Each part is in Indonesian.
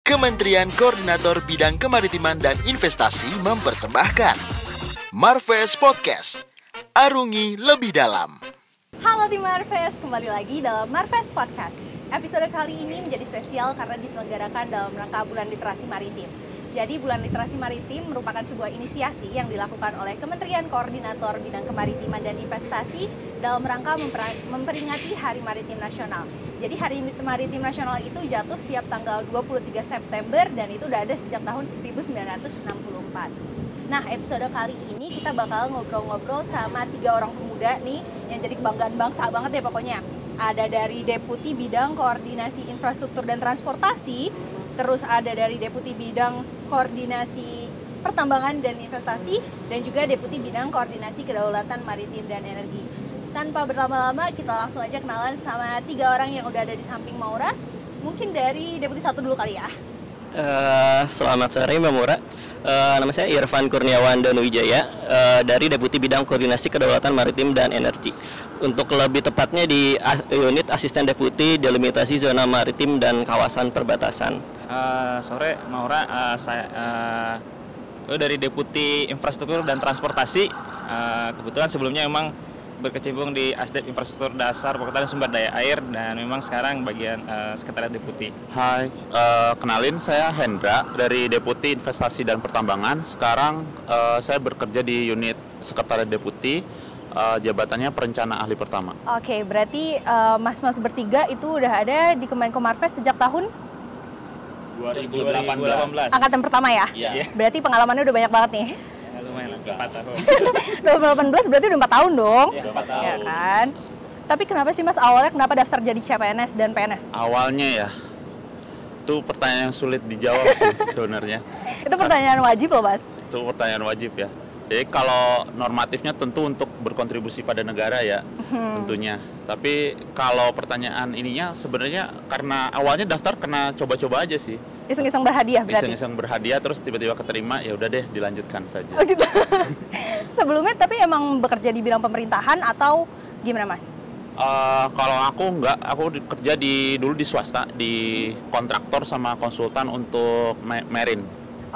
Kementerian Koordinator Bidang Kemaritiman dan Investasi mempersembahkan Marves Podcast. Arungi lebih dalam. Halo tim Marves, kembali lagi dalam Marves Podcast. Episode kali ini menjadi spesial karena diselenggarakan dalam rangka Bulan Literasi Maritim. Jadi Bulan Literasi Maritim merupakan sebuah inisiasi yang dilakukan oleh Kementerian Koordinator Bidang Kemaritiman dan Investasi dalam rangka memperingati Hari Maritim Nasional. Jadi Hari Maritim Nasional itu jatuh setiap tanggal 23 September dan itu udah ada sejak tahun 1964. Nah, episode kali ini kita bakal ngobrol-ngobrol sama 3 orang pemuda nih yang jadi kebanggaan bangsa banget ya pokoknya. Ada dari Deputi Bidang Koordinasi Infrastruktur dan Transportasi, terus ada dari Deputi Bidang Koordinasi Pertambangan dan Investasi, dan juga Deputi Bidang Koordinasi Kedaulatan Maritim dan Energi. Tanpa berlama-lama, kita langsung aja kenalan sama 3 orang yang udah ada di samping Maura. Mungkin dari Deputi 1 dulu kali ya. Selamat sore Mbak Maura. Nama saya Irfan Kurniawan Danuwijaya, dari Deputi Bidang Koordinasi Kedaulatan Maritim dan Energi. Untuk lebih tepatnya di unit Asisten Deputi Delimitasi Zona Maritim dan Kawasan Perbatasan. Sore Maura, saya dari Deputi Infrastruktur dan Transportasi. Kebetulan sebelumnya memang berkecimpung di Asdep Infrastruktur Dasar Perkotaan dan Sumber Daya Air, dan memang sekarang bagian Sekretariat Deputi. Hai, kenalin saya Hendra dari Deputi Investasi dan Pertambangan. Sekarang saya bekerja di unit Sekretariat Deputi, jabatannya Perencana Ahli Pertama. Oke, berarti mas-mas bertiga itu udah ada di Kemenko Marves sejak tahun 2018. angkatan pertama ya? Iya. Berarti pengalamannya udah banyak banget nih. Lumayan, 4 tahun. 2018 berarti udah 4 tahun dong. Iya, 4 tahun. Ya kan? Tapi kenapa sih Mas awalnya kenapa daftar jadi CPNS dan PNS? Awalnya ya, itu pertanyaan yang sulit dijawab sih sebenarnya. Itu pertanyaan wajib loh, Mas. Itu pertanyaan wajib ya. Jadi kalau normatifnya tentu untuk berkontribusi pada negara ya, tentunya. Tapi kalau pertanyaan ininya sebenarnya karena awalnya daftar kena coba-coba aja sih. Iseng-iseng berhadiah berarti? Iseng-iseng berhadiah terus tiba-tiba keterima, ya udah deh dilanjutkan saja. Oh gitu. Sebelumnya tapi emang bekerja di bidang pemerintahan atau gimana Mas? Kalau aku enggak, aku kerja dulu di swasta, di kontraktor sama konsultan untuk marine.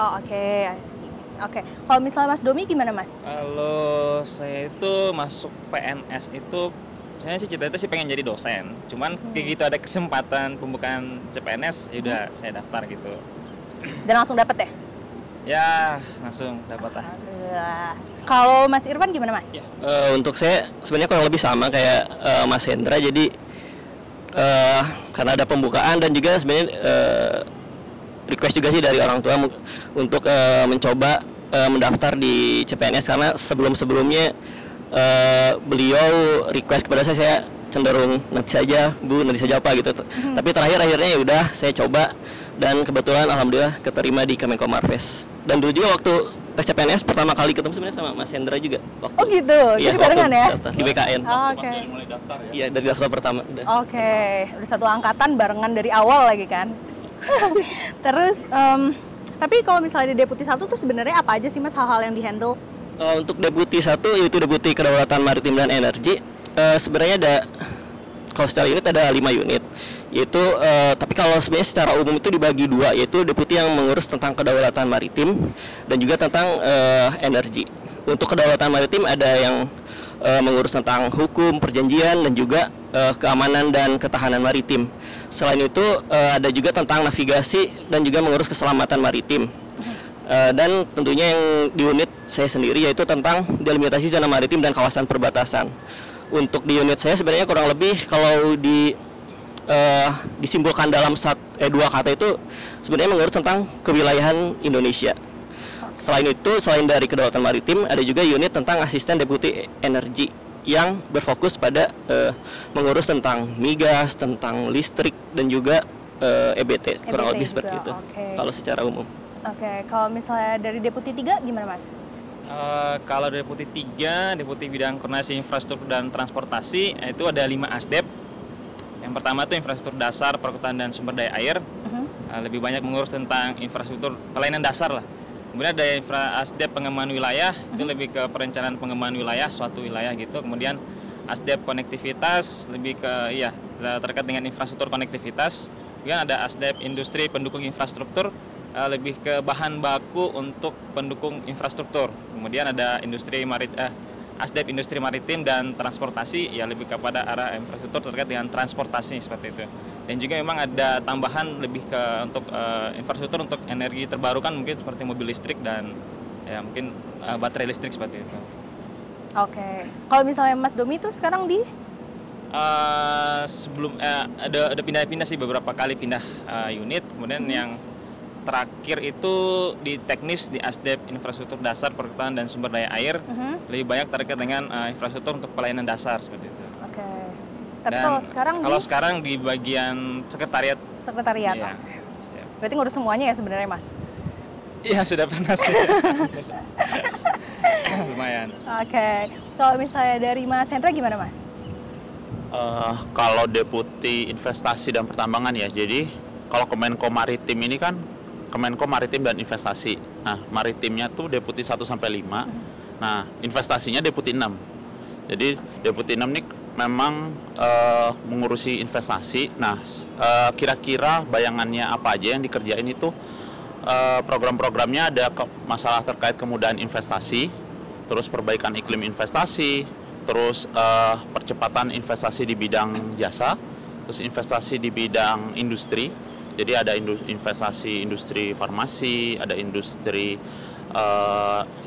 Oh oke. Oke, kalau misalnya Mas Domi gimana Mas? Kalau saya itu masuk PNS itu, saya sih cita-cita sih pengen jadi dosen. Cuman begitu ada kesempatan pembukaan CPNS, ya udah saya daftar gitu. Dan langsung dapet ya? Ya, langsung dapat lah. Alhamdulillah. Kalau Mas Irfan gimana Mas? Untuk saya sebenarnya kurang lebih sama kayak Mas Hendra. Jadi karena ada pembukaan dan juga sebenarnya request juga sih dari orang tua untuk mencoba mendaftar di CPNS, karena sebelum-sebelumnya beliau request kepada saya cenderung nanti saja Bu, nanti saja apa gitu. Tapi terakhir akhirnya ya udah saya coba dan kebetulan alhamdulillah keterima di Kemenko Marves. Dan dulu juga waktu tes CPNS pertama kali ketemu sebenarnya sama Mas Hendra juga. Oh gitu, iya, jadi barengan ya? Daftar di BKN. Oke. Mulai daftar ya. Iya, dari daftar pertama. Oke, udah satu angkatan barengan dari awal lagi kan? Terus, tapi kalau misalnya di Deputi 1 tuh sebenarnya apa aja sih Mas hal-hal yang dihandle? Untuk Deputi 1 yaitu Deputi Kedaulatan Maritim dan Energi, sebenarnya ada, kalau secara unit ada 5 unit. Yaitu, tapi kalau sebenarnya secara umum itu dibagi 2, yaitu Deputi yang mengurus tentang kedaulatan maritim dan juga tentang energi. Untuk kedaulatan maritim ada yang mengurus tentang hukum, perjanjian, dan juga keamanan dan ketahanan maritim. Selain itu ada juga tentang navigasi dan juga mengurus keselamatan maritim. Dan tentunya yang di unit saya sendiri yaitu tentang delimitasi zona maritim dan kawasan perbatasan. Untuk di unit saya sebenarnya kurang lebih kalau disimpulkan dalam 2 kata itu sebenarnya mengurus tentang kewilayahan Indonesia. Selain itu, selain dari kedaulatan maritim, ada juga unit tentang asisten deputi energi yang berfokus pada mengurus tentang migas, tentang listrik, dan juga EBT, kurang lebih seperti itu. Okay. Kalau secara umum. Oke, kalau misalnya dari Deputi 3 gimana Mas? Kalau Deputi 3, Deputi Bidang Koordinasi Infrastruktur dan Transportasi, itu ada 5 Asdep. Yang pertama itu Infrastruktur Dasar Perkotaan dan Sumber Daya Air. Lebih banyak mengurus tentang infrastruktur pelayanan dasar lah. Kemudian ada Asdep Pengembangan Wilayah, itu lebih ke perencanaan pengembangan wilayah, suatu wilayah gitu. Kemudian Asdep Konektivitas, lebih ke terkait dengan infrastruktur konektivitas. Kemudian ada ASDEP industri pendukung infrastruktur, lebih ke bahan baku untuk pendukung infrastruktur. Kemudian ada ASDEP industri maritim dan transportasi, ya lebih kepada arah infrastruktur terkait dengan transportasi seperti itu. Dan juga memang ada tambahan lebih ke untuk infrastruktur untuk energi terbarukan, mungkin seperti mobil listrik dan ya mungkin baterai listrik seperti itu. Oke. Kalau misalnya Mas Domi itu sekarang di sebelum ada pindah-pindah sih, beberapa kali pindah unit. Kemudian yang terakhir itu di teknis di ASDEP infrastruktur dasar perkutan dan sumber daya air, lebih banyak terkait dengan infrastruktur untuk pelayanan dasar seperti itu. Oke. Tapi Dan kalau sekarang di bagian sekretariat. Sekretariat. Iya. Berarti ngurus semuanya ya sebenarnya, Mas? Iya, sudah pernah sih. Lumayan. Oke. Kalau misalnya dari Mas Hendra gimana, Mas? Kalau deputi investasi dan pertambangan ya, jadi kalau Kemenko Maritim ini kan Kemenko Maritim dan Investasi. Nah, maritimnya tuh deputi 1 sampai 5. Nah, investasinya deputi 6. Jadi deputi 6 ini memang mengurusi investasi. Nah, kira-kira bayangannya apa aja yang dikerjain itu, program-programnya ada masalah terkait kemudahan investasi, terus perbaikan iklim investasi, terus percepatan investasi di bidang jasa, terus investasi di bidang industri. Jadi ada investasi industri farmasi, ada industri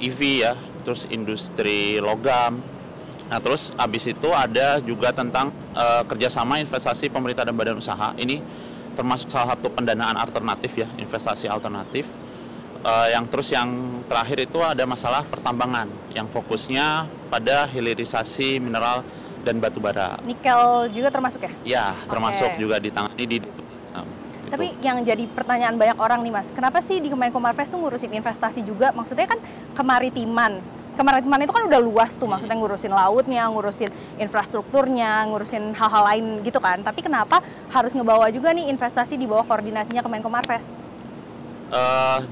EV ya, terus industri logam. Nah, terus habis itu ada juga tentang kerjasama investasi pemerintah dan badan usaha. Ini termasuk salah satu pendanaan alternatif ya, investasi alternatif. Yang terakhir itu ada masalah pertambangan yang fokusnya pada hilirisasi mineral dan batu bara. Nikel juga termasuk ya? Ya, termasuk juga ditangani di. Tapi yang jadi pertanyaan banyak orang nih, Mas, kenapa sih di Kemenko Marves tuh ngurusin investasi juga? Maksudnya kan kemaritiman itu kan udah luas tuh, maksudnya ngurusin lautnya, ngurusin infrastrukturnya, ngurusin hal-hal lain gitu kan. Tapi kenapa harus ngebawa juga nih investasi di bawah koordinasinya Kemenko Marves?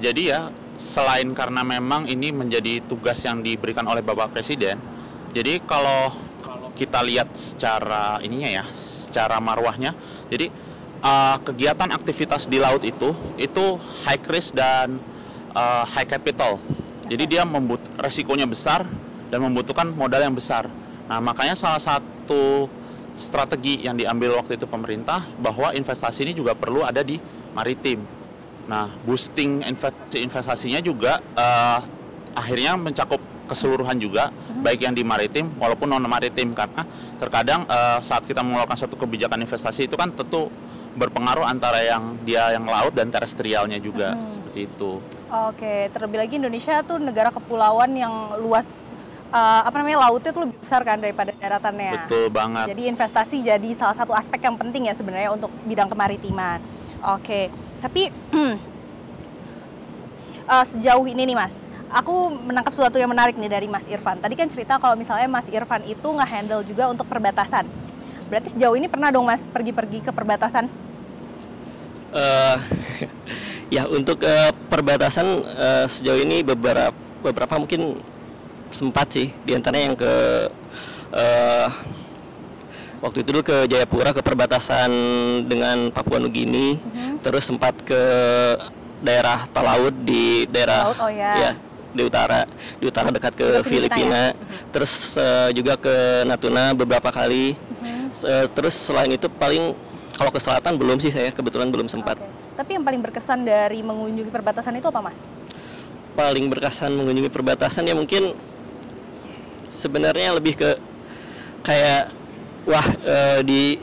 Jadi ya, selain karena memang ini menjadi tugas yang diberikan oleh Bapak Presiden, jadi kalau kita lihat secara ininya ya, secara marwahnya, jadi kegiatan aktivitas di laut itu high risk dan high capital. Jadi dia resikonya besar dan membutuhkan modal yang besar. Nah, makanya salah satu strategi yang diambil waktu itu pemerintah bahwa investasi ini juga perlu ada di maritim. Nah, boosting investasinya juga akhirnya mencakup keseluruhan juga, baik yang di maritim walaupun non maritim, karena terkadang saat kita mengeluarkan suatu kebijakan investasi itu kan tentu berpengaruh antara yang laut dan terestrialnya juga, seperti itu. Oke, terlebih lagi Indonesia tuh negara kepulauan yang luas, lautnya tuh lebih besar kan daripada daratannya. Betul banget. Jadi investasi jadi salah satu aspek yang penting ya sebenarnya untuk bidang kemaritiman. Oke, tapi sejauh ini nih, Mas, aku menangkap sesuatu yang menarik nih dari Mas Irfan. Tadi kan cerita kalau misalnya Mas Irfan itu nge-handle juga untuk perbatasan. Berarti sejauh ini pernah dong Mas pergi-pergi ke perbatasan? Ya, untuk perbatasan sejauh ini beberapa mungkin sempat sih, diantaranya yang ke waktu itu dulu ke Jayapura, ke perbatasan dengan Papua Nugini, terus sempat ke daerah Talaud di daerah ya, di utara dekat ke Filipina, terus juga ke Natuna beberapa kali. Terus selain itu paling kalau ke selatan belum sih, saya kebetulan belum sempat. Tapi yang paling berkesan dari mengunjungi perbatasan itu apa, Mas? Paling berkesan mengunjungi perbatasan ya mungkin sebenarnya lebih ke kayak di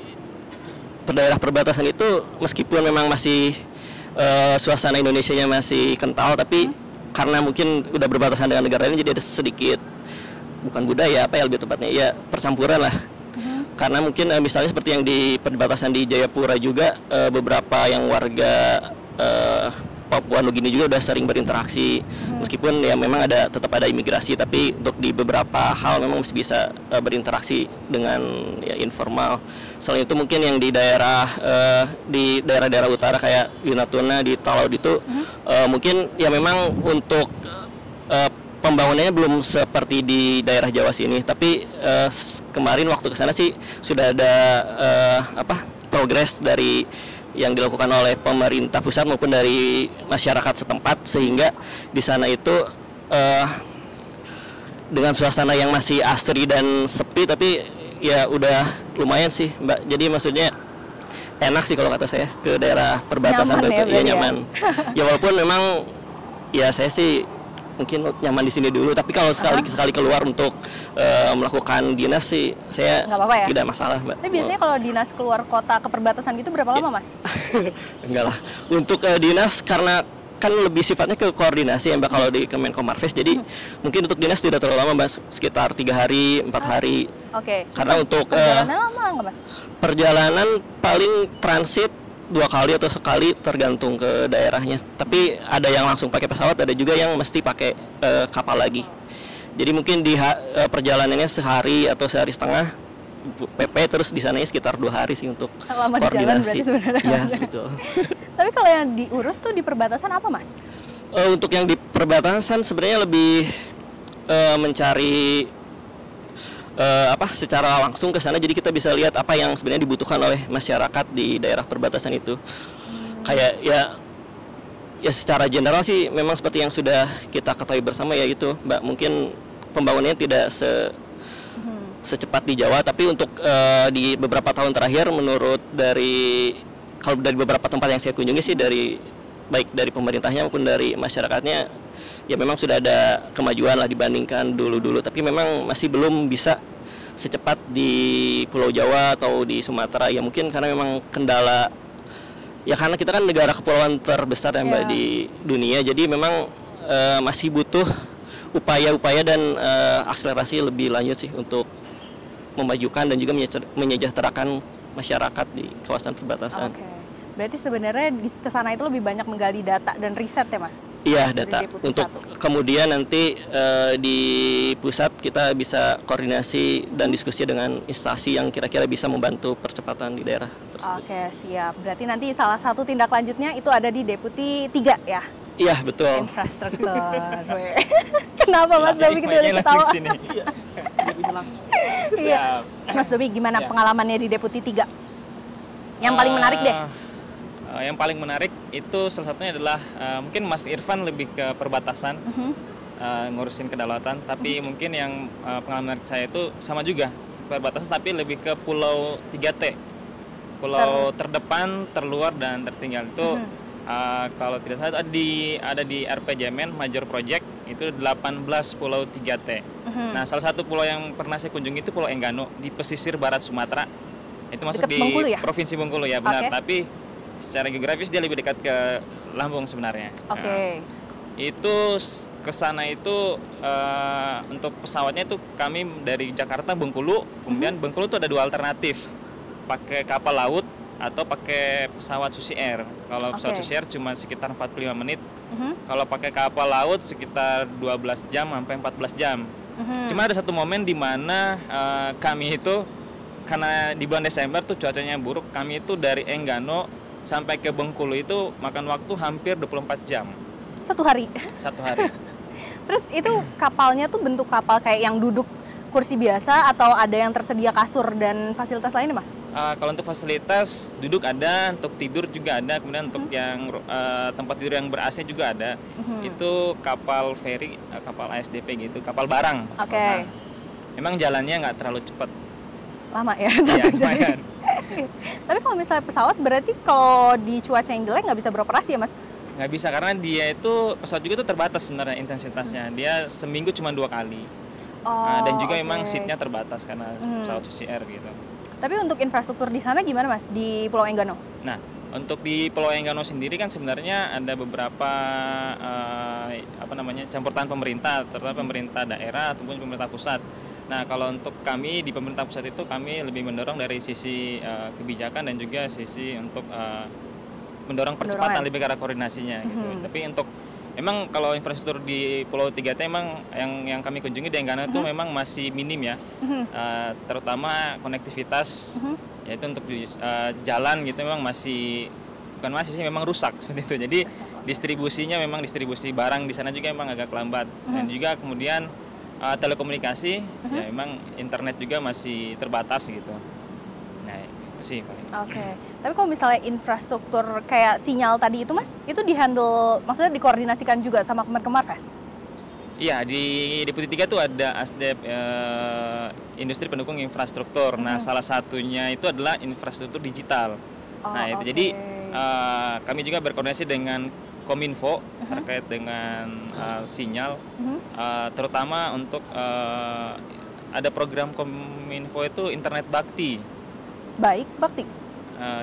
daerah perbatasan itu meskipun memang masih suasana Indonesianya masih kental, tapi karena mungkin udah berbatasan dengan negara lain jadi ada sedikit, bukan budaya apa ya lebih tepatnya ya, percampuran lah. Karena mungkin misalnya seperti yang di perbatasan di Jayapura juga beberapa yang warga Papua Nugini juga udah sering berinteraksi, meskipun ya memang tetap ada imigrasi, tapi untuk di beberapa hal memang masih bisa berinteraksi dengan ya informal. Selain itu mungkin yang di daerah-daerah utara kayak di Natuna, di Talaud itu mungkin ya memang untuk pembangunannya belum seperti di daerah Jawa sini, tapi kemarin waktu ke sana sih sudah ada progres dari yang dilakukan oleh pemerintah pusat maupun dari masyarakat setempat, sehingga di sana itu dengan suasana yang masih asri dan sepi, tapi ya udah lumayan sih Mbak. Jadi maksudnya enak sih kalau kata saya ke daerah perbatasan Nyaman itu ya, ya nyaman. Ya walaupun memang ya saya sih mungkin nyaman di sini dulu, tapi kalau sekali keluar untuk melakukan dinas sih saya Nggak apa-apa ya? tidak masalah Mbak. Tapi biasanya kalau dinas keluar kota ke perbatasan gitu berapa lama Mas? Enggak lah. Untuk dinas karena kan lebih sifatnya ke koordinasi ya Mbak kalau di Kemenko Marves. Jadi mungkin untuk dinas tidak terlalu lama Mbak, sekitar 3 hari, 4 hari. Oke. Karena untuk perjalanan lama nggak Mas? perjalanan paling transit 2 kali atau sekali tergantung ke daerahnya. Tapi ada yang langsung pakai pesawat, ada juga yang mesti pakai kapal lagi. Jadi mungkin di perjalanannya sehari atau sehari setengah PP, terus di sananya sekitar 2 hari sih untuk Lama di jalan berarti sebenarnya. Iya, betul. Tapi kalau yang diurus tuh di perbatasan apa Mas? Untuk yang di perbatasan sebenarnya lebih mencari secara langsung ke sana, jadi kita bisa lihat apa yang sebenarnya dibutuhkan oleh masyarakat di daerah perbatasan itu. Kayak ya secara general sih memang seperti yang sudah kita ketahui bersama ya itu Mbak, mungkin pembangunannya tidak secepat di Jawa, tapi untuk di beberapa tahun terakhir menurut kalau dari beberapa tempat yang saya kunjungi sih, baik dari pemerintahnya maupun dari masyarakatnya, ya memang sudah ada kemajuan lah dibandingkan dulu-dulu, tapi memang masih belum bisa secepat di Pulau Jawa atau di Sumatera ya, mungkin karena memang kendala ya, karena kita kan negara kepulauan terbesar ya Mbak di dunia, jadi memang masih butuh upaya-upaya dan akselerasi lebih lanjut sih untuk memajukan dan juga menyejahterakan masyarakat di kawasan perbatasan. Oke. Berarti sebenarnya di kesana itu lebih banyak menggali data dan riset ya Mas? Iya, data. Untuk kemudian nanti di pusat kita bisa koordinasi dan diskusi dengan instansi yang kira-kira bisa membantu percepatan di daerah tersebut. Oke, siap. Berarti nanti salah satu tindak lanjutnya itu ada di Deputi 3 ya? Iya, betul. Infrastruktur. Kenapa Mas Domi kita udah ketawa? Iya. Mas Domi, gimana pengalamannya di Deputi 3? Yang paling menarik deh. Yang paling menarik itu salah satunya adalah mungkin Mas Irfan lebih ke perbatasan, ngurusin kedaulatan, tapi mungkin yang pengalaman menarik saya itu sama juga perbatasan, tapi lebih ke Pulau 3T, pulau terdepan, terluar dan tertinggal itu. Kalau tidak salah ada di RPJMN Major Project itu 18 Pulau 3T. Nah, salah satu pulau yang pernah saya kunjungi itu Pulau Enggano di pesisir barat Sumatera. Itu masuk di Bengkulu ya? Provinsi Bengkulu ya, benar. Tapi secara geografis dia lebih dekat ke Lampung sebenarnya. Oke. Itu ke sana itu untuk pesawatnya itu kami dari Jakarta Bengkulu, kemudian Bengkulu itu ada 2 alternatif. Pakai kapal laut atau pakai pesawat Susi Air. Kalau pesawat Susi Air cuma sekitar 45 menit. Kalau pakai kapal laut sekitar 12 jam sampai 14 jam. Cuma ada satu momen di mana kami itu, karena di bulan Desember tuh cuacanya buruk, kami itu dari Enggano sampai ke Bengkulu itu makan waktu hampir 24 jam. Satu hari? Satu hari. Terus itu kapalnya tuh bentuk kapal kayak yang duduk kursi biasa atau ada yang tersedia kasur dan fasilitas lainnya Mas? Kalau untuk fasilitas duduk ada, untuk tidur juga ada, kemudian untuk yang tempat tidur yang ber-AC juga ada. Itu kapal feri, kapal ASDP gitu, kapal barang. Oke. Memang jalannya nggak terlalu cepat. Lama ya? Iya, lumayan. Tapi kalau misalnya pesawat berarti kalau di cuaca yang jelek nggak bisa beroperasi ya Mas? Nggak bisa, karena dia itu pesawat juga itu terbatas sebenarnya intensitasnya. Dia seminggu cuma 2 kali. Dan juga memang seatnya terbatas karena pesawat Susi Air gitu. Tapi untuk infrastruktur di sana gimana Mas di Pulau Enggano? Nah, untuk di Pulau Enggano sendiri kan sebenarnya ada beberapa campur tangan pemerintah, terutama pemerintah daerah ataupun pemerintah pusat. Nah, kalau untuk kami di pemerintah pusat itu kami lebih mendorong dari sisi kebijakan dan juga sisi untuk mendorong percepatan lebih ke arah koordinasinya gitu. Tapi untuk memang kalau infrastruktur di Pulau 3T memang yang kami kunjungi di Enggano itu memang masih minim ya. Terutama konektivitas, yaitu untuk jalan gitu memang memang rusak seperti itu. Jadi distribusinya memang distribusi barang di sana juga memang agak lambat. Dan juga kemudian telekomunikasi ya memang internet juga masih terbatas gitu. Nah, Itu sih paling. Oke. Tapi kalau misalnya infrastruktur kayak sinyal tadi itu Mas, itu di-handle, maksudnya dikoordinasikan juga sama Marves? Iya, di Deputi 3 tuh ada ASDEP industri pendukung infrastruktur. Nah, salah satunya itu adalah infrastruktur digital. Nah, itu jadi kami juga berkoordinasi dengan Kominfo terkait dengan sinyal, terutama untuk ada program Kominfo itu Internet Bakti. Baik, Bakti?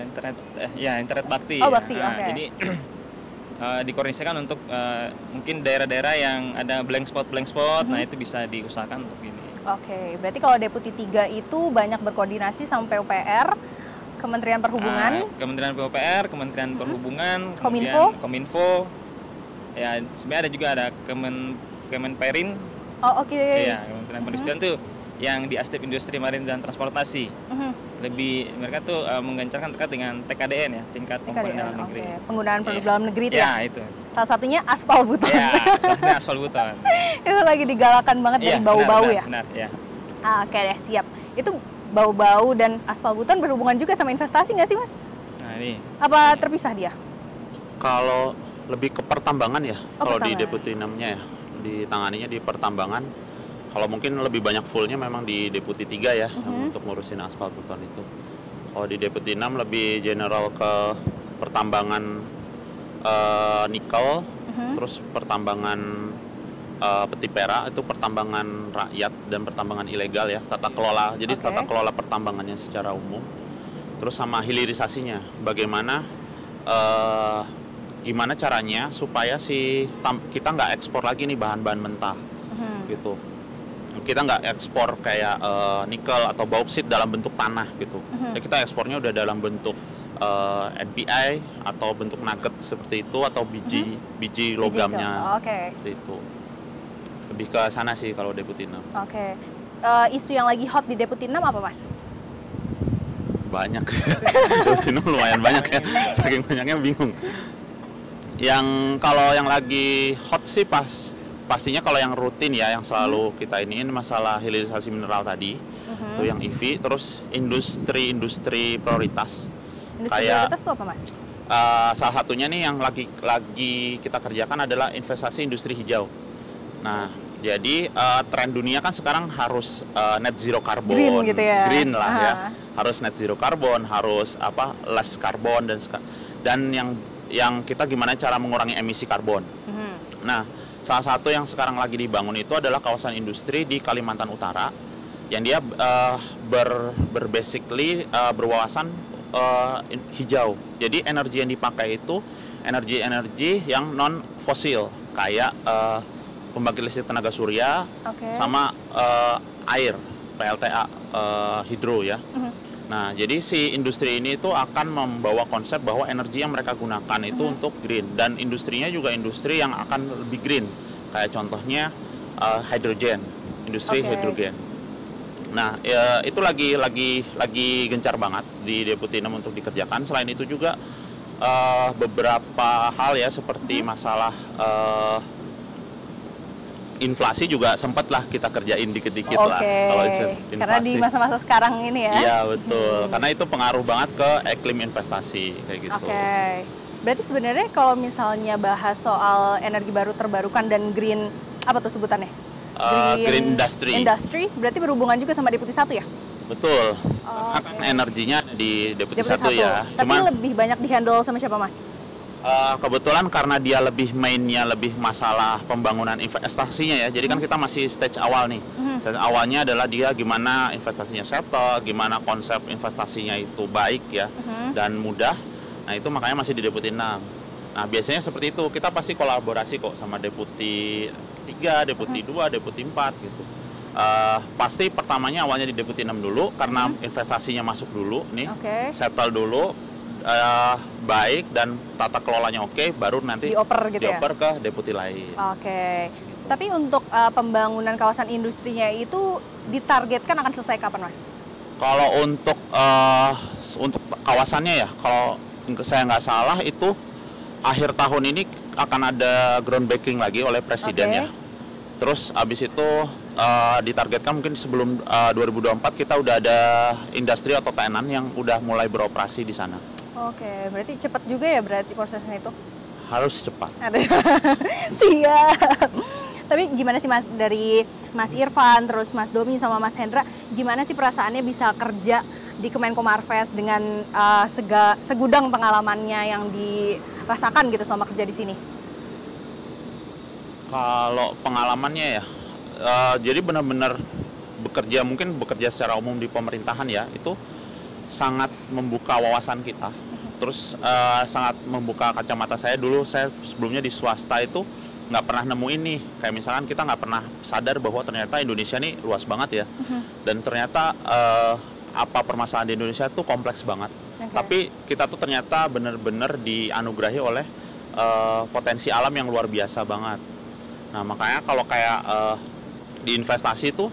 Internet Bakti. Oh, Bakti, Nah, oke. jadi dikoordinasikan untuk mungkin daerah-daerah yang ada blank spot, nah itu bisa diusahakan untuk ini. Oke, berarti kalau Deputi 3 itu banyak berkoordinasi sama PUPR, Kementerian Perhubungan, Kementerian PUPR, Kementerian Perhubungan, Kominfo? kemudian Kominfo, ya sebenarnya ada juga ada Kemenperin, Oh, oke. ya Kementerian Perindustrian tuh yang di ASDEP Industri Marin dan Transportasi. Lebih mereka tuh menggencarkan terkait dengan TKDN ya, tingkat komponen dalam negeri. Oke. Penggunaan produk dalam negeri itu Ya, ya? itu. Salah satunya aspal buton. Ya, soalnya aspal buton. Itu lagi digalakan banget dari bau-bau ya? Benar, ya. Oke deh, siap. Itu bau-bau dan aspal buton berhubungan juga sama investasi nggak sih Mas? Nah, ini. Apa terpisah dia? Kalau lebih ke pertambangan ya, kalau di pertambangan. Deputi 6-nya ya, ditanganinya di pertambangan. Kalau mungkin lebih banyak fullnya memang di Deputi 3 ya, yang untuk ngurusin aspal beton itu. Kalau di Deputi 6 lebih general ke pertambangan nikel, terus pertambangan peti perak, itu pertambangan rakyat dan pertambangan ilegal ya, tata kelola. Jadi tata kelola pertambangannya secara umum. Terus sama hilirisasinya, bagaimana gimana caranya supaya kita nggak ekspor lagi nih bahan-bahan mentah gitu. Kita nggak ekspor kayak nikel atau bauksit dalam bentuk tanah gitu. Ya, kita ekspornya udah dalam bentuk NPI atau bentuk nugget seperti itu, atau biji logamnya seperti itu. Lebih ke sana sih kalau Deputi 6. Oke. Isu yang lagi hot di Deputi 6 apa Mas? Banyak. Deputi 6 lumayan banyak ya. Saking banyaknya bingung. Kalau yang lagi hot sih pastinya kalau yang rutin ya, yang selalu kita iniin masalah hilirisasi mineral tadi, itu yang EV, terus industri prioritas. Industri prioritas itu apa Mas? Salah satunya nih yang lagi kita kerjakan adalah investasi industri hijau. Nah, jadi tren dunia kan sekarang harus net zero karbon, green gitu ya? Green lah ya, harus net zero karbon, harus less karbon dan yang kita gimana cara mengurangi emisi karbon. Nah, salah satu yang sekarang lagi dibangun itu adalah kawasan industri di Kalimantan Utara yang dia basically berwawasan hijau. Jadi energi yang dipakai itu energi yang non fosil, kayak pembangkit listrik tenaga surya sama air PLTA hidro ya. Nah, jadi si industri ini itu akan membawa konsep bahwa energi yang mereka gunakan itu untuk green, dan industrinya juga industri yang akan lebih green. Kayak contohnya hidrogen, industri hidrogen. Nah, itu lagi gencar banget di Deputi 6 untuk dikerjakan. Selain itu juga beberapa hal ya, seperti masalah inflasi juga sempat lah kita kerjain dikit-dikit lah. Kalau inflasi. Karena di masa-masa sekarang ini ya. Iya betul, karena itu pengaruh banget ke iklim investasi kayak gitu. Berarti sebenarnya kalau misalnya bahas soal energi baru terbarukan dan green, apa tuh sebutannya? Green industry. Berarti berhubungan juga sama Deputi 1 ya? Betul. Energinya di Deputi 1 ya. Tapi lebih banyak dihandle sama siapa Mas? Kebetulan karena dia mainnya lebih masalah pembangunan investasinya ya. Jadi kan kita masih stage awal nih. Stage awalnya adalah dia gimana investasinya settle, gimana konsep investasinya itu baik ya dan mudah. Nah, itu makanya masih di Deputi 6. Nah, biasanya seperti itu. Kita pasti kolaborasi kok sama Deputi 3, Deputi 2, Deputi 4 gitu. Pasti pertamanya awalnya di Deputi 6 dulu karena investasinya masuk dulu nih. Settle dulu. Baik dan tata kelolanya oke, baru nanti dioper ke deputi lain. Gitu. Tapi untuk pembangunan kawasan industrinya itu ditargetkan akan selesai kapan Mas? Kalau untuk kawasannya ya, kalau saya nggak salah itu akhir tahun ini akan ada groundbreaking lagi oleh presiden ya. Terus abis itu ditargetkan mungkin sebelum 2024 kita udah ada industri atau tenan yang udah mulai beroperasi di sana. Oke, berarti cepat juga ya berarti prosesnya itu? Harus cepat. Siap. Tapi gimana sih Mas, dari Mas Irfan, terus Mas Domi sama Mas Hendra, gimana sih perasaannya bisa kerja di Kemenko Marves dengan segudang pengalamannya yang dirasakan gitu selama kerja di sini? Kalau pengalamannya ya, jadi benar-benar bekerja secara umum di pemerintahan ya, itu sangat membuka wawasan kita. Terus sangat membuka kacamata saya. Dulu saya sebelumnya di swasta itu nggak pernah nemu ini. Kayak misalkan kita nggak pernah sadar bahwa ternyata Indonesia nih luas banget ya. Dan ternyata apa permasalahan di Indonesia itu kompleks banget. Tapi kita tuh ternyata benar-benar dianugerahi oleh potensi alam yang luar biasa banget. Nah makanya kalau kayak di investasi itu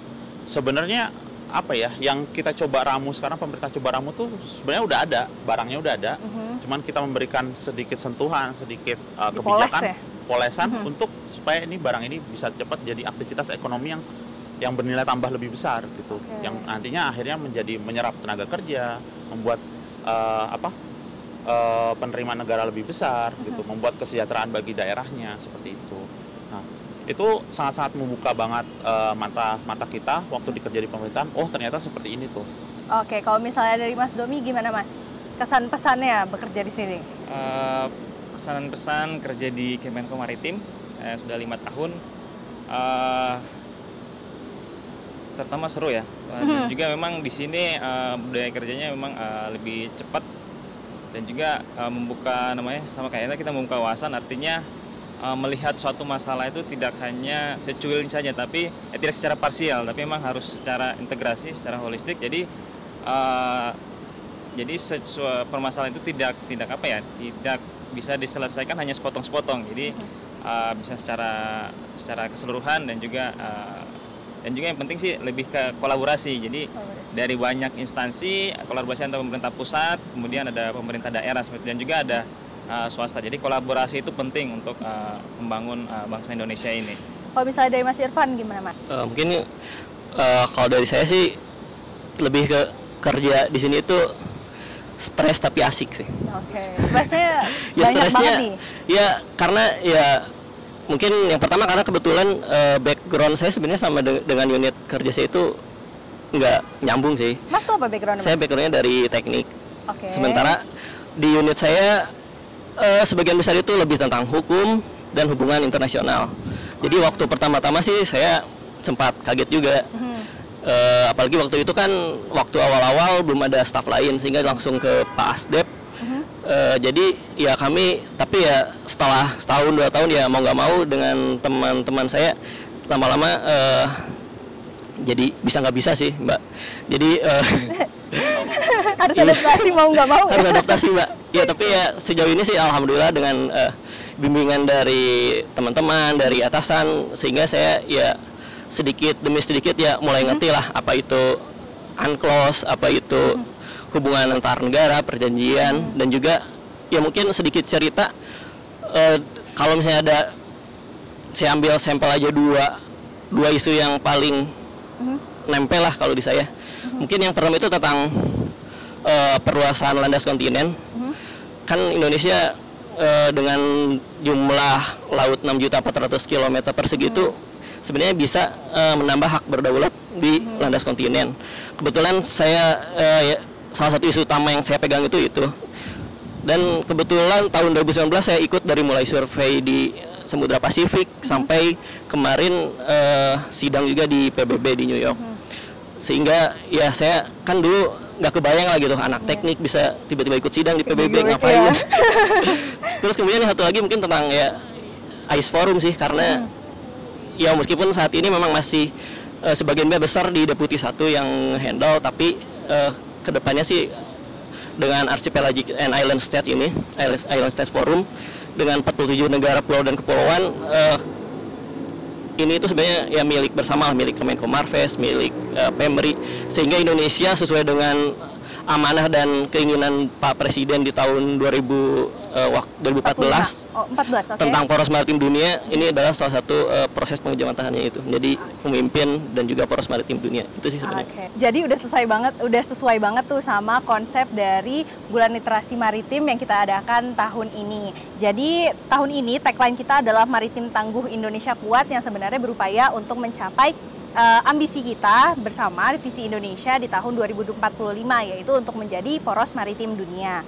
sebenarnya apa ya, yang kita coba ramu sekarang, pemerintah coba ramu tuh sebenarnya udah ada, barangnya udah ada, cuman kita memberikan sedikit sentuhan, sedikit kebijakan, polesan untuk supaya ini barang ini bisa cepat jadi aktivitas ekonomi yang bernilai tambah lebih besar gitu, yang nantinya akhirnya menyerap tenaga kerja, membuat penerimaan negara lebih besar gitu, membuat kesejahteraan bagi daerahnya seperti itu. Nah itu sangat-sangat membuka banget mata kita waktu dikerja di pemerintahan. Oh ternyata seperti ini tuh. Oke, kalau misalnya dari Mas Domi gimana Mas? Kesan pesannya bekerja di sini? Kesan pesan kerja di Kemenko Maritim sudah 5 tahun. Terutama seru ya. Dan juga memang di sini budaya kerjanya memang lebih cepat dan juga membuka sama kayaknya kita membuka wawasan, artinya melihat suatu masalah itu tidak hanya secuil saja, tapi tidak secara parsial, tapi memang harus secara integrasi, secara holistik. Jadi permasalahan itu tidak bisa diselesaikan hanya sepotong-sepotong. Jadi bisa secara keseluruhan dan juga yang penting sih lebih ke kolaborasi. Jadi dari banyak instansi, kolaborasi antara pemerintah pusat, kemudian ada pemerintah daerah dan juga ada swasta. Jadi kolaborasi itu penting untuk membangun bangsa Indonesia ini. Kalau misalnya dari Mas Irfan gimana Mas? Mungkin kalau dari saya sih lebih ke kerja di sini itu stres tapi asik sih. Oke. Stresnya ya banyak banget nih. Ya karena ya mungkin yang pertama karena kebetulan background saya sebenarnya sama dengan unit kerja saya itu nggak nyambung sih. Mas tuh apa backgroundnya? Saya backgroundnya dari teknik. Sementara di unit saya sebagian besar itu lebih tentang hukum dan hubungan internasional. Jadi waktu pertama-tama sih saya sempat kaget juga. Apalagi waktu itu kan waktu awal-awal belum ada staf lain sehingga langsung ke Pak Asdep. Jadi ya kami, tapi ya setelah setahun 2 tahun ya mau nggak mau dengan teman-teman saya lama-lama jadi bisa nggak bisa sih Mbak. Jadi harus adaptasi mau nggak mau. Harus adaptasi Mbak. Ya tapi ya sejauh ini sih alhamdulillah dengan bimbingan dari teman-teman, dari atasan, sehingga saya ya sedikit demi sedikit ya mulai ngerti lah apa itu UNCLOS, apa itu hubungan antar negara, perjanjian, dan juga ya mungkin sedikit cerita kalau misalnya ada, saya ambil sampel aja dua isu yang paling nempel lah kalau di saya. Mungkin yang pertama itu tentang perluasan landas kontinen. Kan Indonesia dengan jumlah laut 6.400 km persegi itu sebenarnya bisa menambah hak berdaulat di landas kontinen. Kebetulan saya salah satu isu utama yang saya pegang itu. Dan kebetulan tahun 2019 saya ikut dari mulai survei di Samudra Pasifik sampai kemarin sidang juga di PBB di New York. Sehingga ya saya kan dulu nggak kebayang lah gitu anak teknik bisa tiba-tiba ikut sidang di PBB ngapain. Terus kemudian yang satu lagi mungkin tentang ya ICE Forum sih, karena ya meskipun saat ini memang masih sebagian besar di Deputi 1 yang handle, tapi kedepannya sih dengan Archipelagic and Island State ini, Island States Forum dengan 47 negara pulau dan kepulauan, ini itu sebenarnya ya milik bersama, milik Kemenko Marves, milik Pemri, sehingga Indonesia sesuai dengan amanah dan keinginan Pak Presiden di tahun 2014 14, okay. tentang Poros Maritim Dunia. Ini adalah salah satu proses pengujamantahannya itu. Jadi pemimpin dan juga Poros Maritim Dunia itu sih sebenarnya. Okay. Jadi udah sesuai banget tuh sama konsep dari Bulan Literasi Maritim yang kita adakan tahun ini. Jadi tahun ini tagline kita adalah Maritim Tangguh Indonesia Kuat, yang sebenarnya berupaya untuk mencapai ambisi kita bersama visi Indonesia di tahun 2045, yaitu untuk menjadi poros maritim dunia.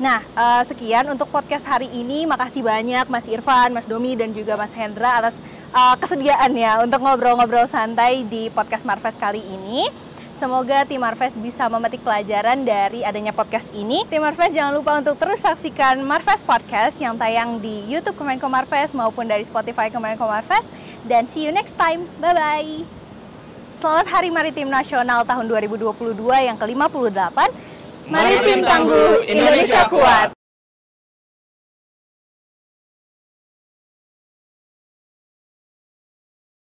Nah, sekian untuk podcast hari ini. Makasih banyak Mas Irfan, Mas Domi, dan juga Mas Hendra atas kesediaannya untuk ngobrol-ngobrol santai di podcast Marves kali ini. Semoga tim Marves bisa memetik pelajaran dari adanya podcast ini. Tim Marves jangan lupa untuk terus saksikan Marves Podcast yang tayang di YouTube Kemenko Marves maupun dari Spotify Kemenko Marves. Dan see you next time. Bye-bye. Selamat Hari Maritim Nasional tahun 2022 yang ke-58. Maritim Tangguh, Indonesia Kuat.